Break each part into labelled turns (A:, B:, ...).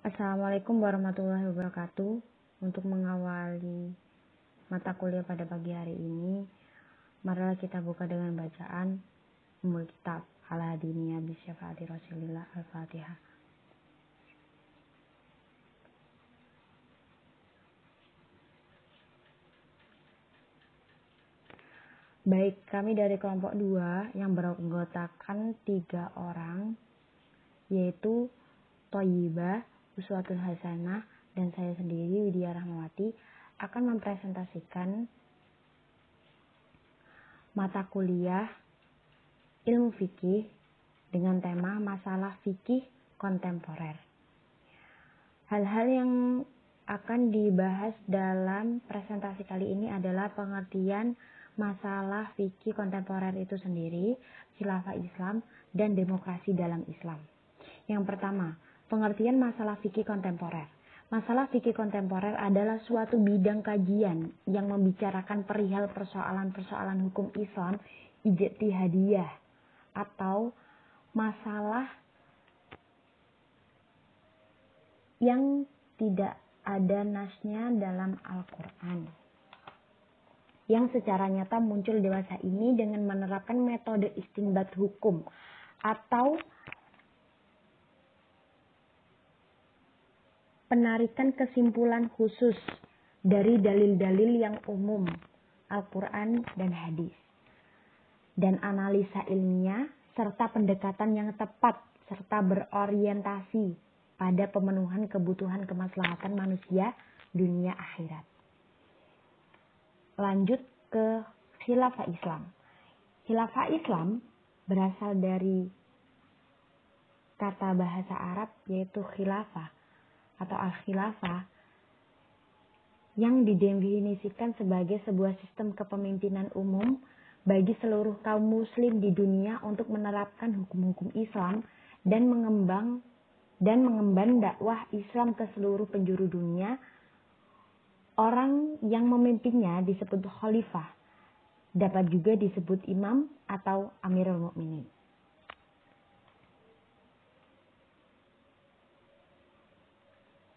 A: Assalamualaikum warahmatullahi wabarakatuh. Untuk mengawali mata kuliah pada pagi hari ini, marilah kita buka dengan bacaan Ummul Kitab Al-Hadiniyah Bisyafaati Rasulillah Al-Fatihah. Baik, kami dari kelompok 2 yang beranggotakan 3 orang, yaitu Thayyibah, Uswatul Hasanah, dan saya sendiri Widya Rahmawati akan mempresentasikan mata kuliah ilmu fikih dengan tema masalah fikih kontemporer. Hal-hal yang akan dibahas dalam presentasi kali ini adalah pengertian masalah fikih kontemporer itu sendiri, khilafah Islam, dan demokrasi dalam Islam. Yang pertama, pengertian masalah fikih kontemporer. Masalah fikih kontemporer adalah suatu bidang kajian yang membicarakan perihal persoalan-persoalan hukum Islam ijtihadiyah atau masalah yang tidak ada nasnya dalam Al-Quran, yang secara nyata muncul dewasa ini dengan menerapkan metode istinbat hukum atau penarikan kesimpulan khusus dari dalil-dalil yang umum Al-Quran dan hadis, dan analisa ilmiah serta pendekatan yang tepat serta berorientasi pada pemenuhan kebutuhan kemaslahatan manusia dunia akhirat. Lanjut ke khilafah Islam. Khilafah Islam berasal dari kata bahasa Arab yaitu khilafah atau al-khilafah, yang didefinisikan sebagai sebuah sistem kepemimpinan umum bagi seluruh kaum muslim di dunia untuk menerapkan hukum-hukum Islam dan mengemban dakwah Islam ke seluruh penjuru dunia. Orang yang memimpinnya disebut khalifah, dapat juga disebut imam atau amirul mukminin.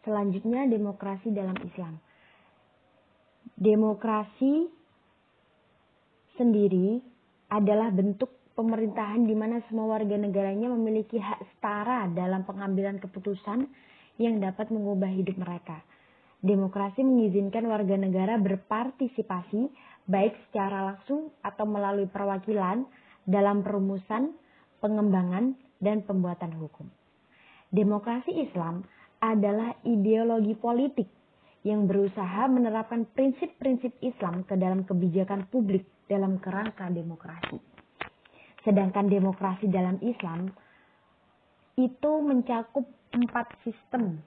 A: Selanjutnya, demokrasi dalam Islam. Demokrasi sendiri adalah bentuk pemerintahan di mana semua warga negaranya memiliki hak setara dalam pengambilan keputusan yang dapat mengubah hidup mereka. Demokrasi mengizinkan warga negara berpartisipasi baik secara langsung atau melalui perwakilan dalam perumusan, pengembangan, dan pembuatan hukum. Demokrasi Islam adalah ideologi politik yang berusaha menerapkan prinsip-prinsip Islam ke dalam kebijakan publik dalam kerangka demokrasi. Sedangkan demokrasi dalam Islam itu mencakup 4 sistem.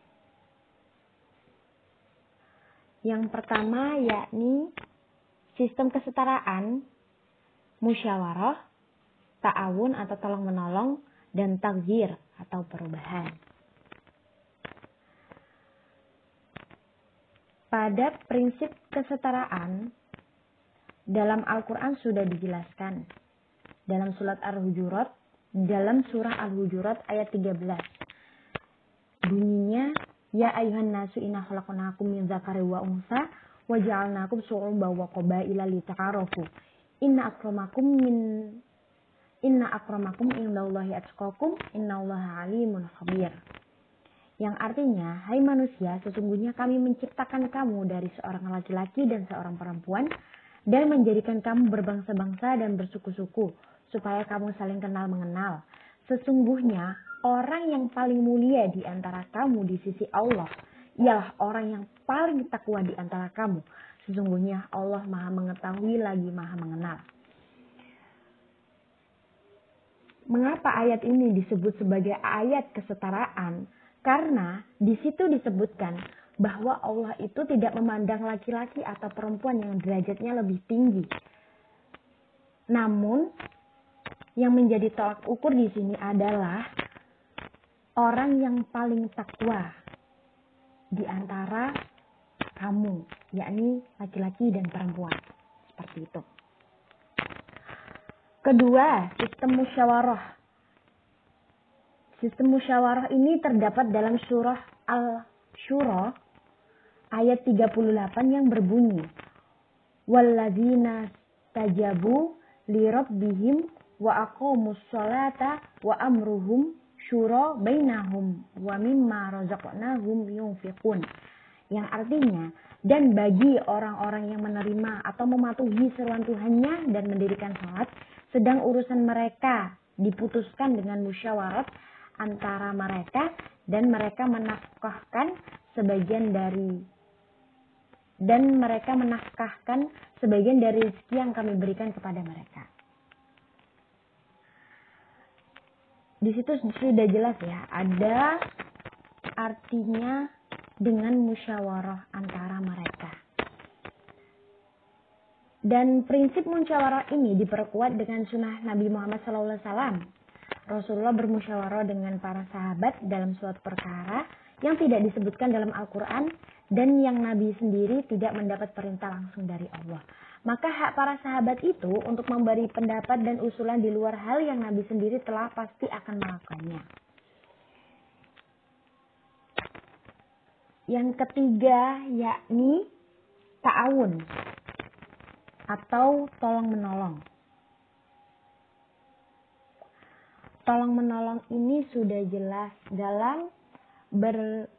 A: Yang pertama yakni sistem kesetaraan, musyawarah, ta'awun atau tolong-menolong, dan taghyir atau perubahan. Pada prinsip kesetaraan, dalam Al-Quran sudah dijelaskan. Dalam surat Al-Hujurat, dalam surah Al-Hujurat ayat 13. Bunyinya, Ya ayuhan nasu inna khalaqnakum min dzakari wa unsa wa ja'alnakum syu'uban wa qabaila lita'arafu. Inna akramakum indallahi atqakum innallaha alimun khabir. Yang artinya, hai manusia, sesungguhnya kami menciptakan kamu dari seorang laki-laki dan seorang perempuan dan menjadikan kamu berbangsa-bangsa dan bersuku-suku supaya kamu saling kenal mengenal. Sesungguhnya orang yang paling mulia di antara kamu di sisi Allah ialah orang yang paling takwa di antara kamu. Sesungguhnya Allah Maha mengetahui lagi Maha mengenal. Mengapa ayat ini disebut sebagai ayat kesetaraan? Karena di situ disebutkan bahwa Allah itu tidak memandang laki-laki atau perempuan yang derajatnya lebih tinggi. Namun yang menjadi tolak ukur di sini adalah orang yang paling takwa di antara kamu, yakni laki-laki dan perempuan. Seperti itu. Kedua, sistem musyawarah. Sistem musyawarah ini terdapat dalam surah Al-Syura ayat 38 yang berbunyi, walladzina tajabu li rabbihim wa aqamus sholata wa amruhum syura bainahum wa mimma razaqnahum yunfiqun. Yang artinya, dan bagi orang-orang yang menerima atau mematuhi seruan Tuhannya dan mendirikan sholat, sedang urusan mereka diputuskan dengan musyawarat antara mereka, dan mereka menafkahkan sebagian dari rezeki yang kami berikan kepada mereka. Di situ sudah jelas ya, ada artinya dengan musyawarah antara mereka. Dan prinsip musyawarah ini diperkuat dengan sunnah Nabi Muhammad SAW. Rasulullah bermusyawarah dengan para sahabat dalam suatu perkara yang tidak disebutkan dalam Al-Quran dan yang Nabi sendiri tidak mendapat perintah langsung dari Allah. Maka hak para sahabat itu untuk memberi pendapat dan usulan di luar hal yang Nabi sendiri telah pasti akan melakukannya. Yang ketiga yakni ta'awun atau tolong-menolong. Tolong-menolong ini sudah jelas dalam beragama,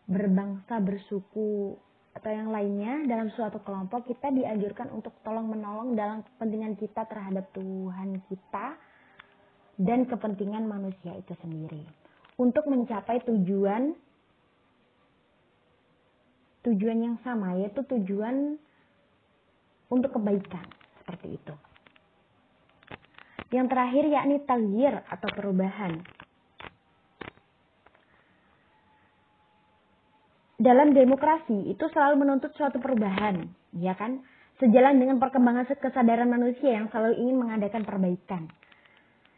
A: berbangsa, bersuku, atau yang lainnya. Dalam suatu kelompok kita dianjurkan untuk tolong-menolong dalam kepentingan kita terhadap Tuhan kita dan kepentingan manusia itu sendiri. Untuk mencapai tujuan yang sama, yaitu tujuan untuk kebaikan, seperti itu. Yang terakhir yakni taghyir atau perubahan. Dalam demokrasi itu selalu menuntut suatu perubahan, ya kan? Sejalan dengan perkembangan kesadaran manusia yang selalu ingin mengadakan perbaikan.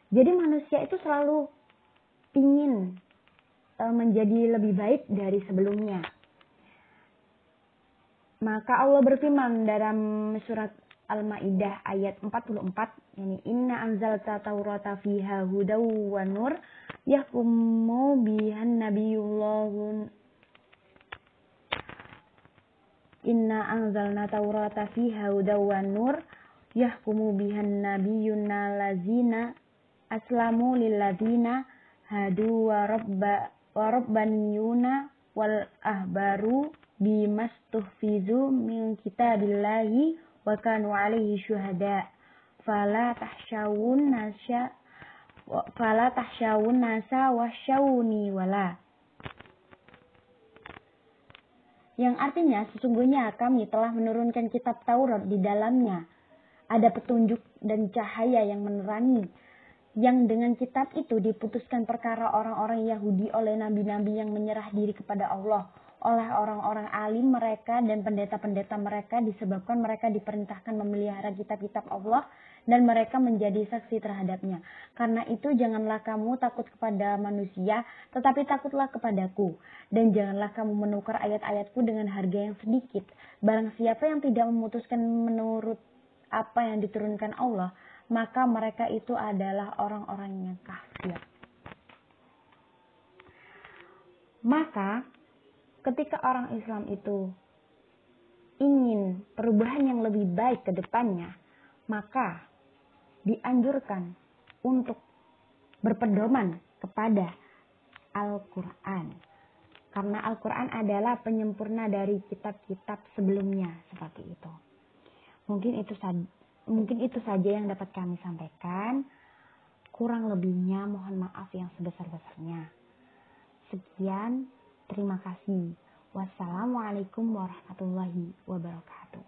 A: Jadi manusia itu selalu ingin menjadi lebih baik dari sebelumnya. Maka Allah berfirman dalam surat Al-Maidah ayat 44, ini inna anzalta taurata fiha hudaw wa nur yahkumu bihan nabiyullahun inna anzalna taurata fiha hudaw wa nur yahkumu bihan nabiyyuna lazina aslamu lilladzina hadu wa rabbaniyuna wal ahbaru bimastuhfizu min kitabillahi wa kanu alaihi syuhada fala tahsyawun nasa wasyawuni wala. Yang artinya sesungguhnya kami telah menurunkan kitab Taurat, di dalamnya ada petunjuk dan cahaya yang menerangi, yang dengan kitab itu diputuskan perkara orang-orang Yahudi oleh nabi-nabi yang menyerah diri kepada Allah, oleh orang-orang alim mereka dan pendeta-pendeta mereka, disebabkan mereka diperintahkan memelihara kitab-kitab Allah dan mereka menjadi saksi terhadapnya. Karena itu janganlah kamu takut kepada manusia, tetapi takutlah kepadaku. Dan janganlah kamu menukar ayat-ayatku dengan harga yang sedikit. Barang siapa yang tidak memutuskan menurut apa yang diturunkan Allah, maka mereka itu adalah orang-orang yang kafir. Maka ketika orang Islam itu ingin perubahan yang lebih baik ke depannya, maka dianjurkan untuk berpedoman kepada Al-Quran. Karena Al-Quran adalah penyempurna dari kitab-kitab sebelumnya, seperti itu. Mungkin itu saja yang dapat kami sampaikan. Kurang lebihnya mohon maaf yang sebesar-besarnya. Sekian, terima kasih. Wassalamualaikum warahmatullahi wabarakatuh.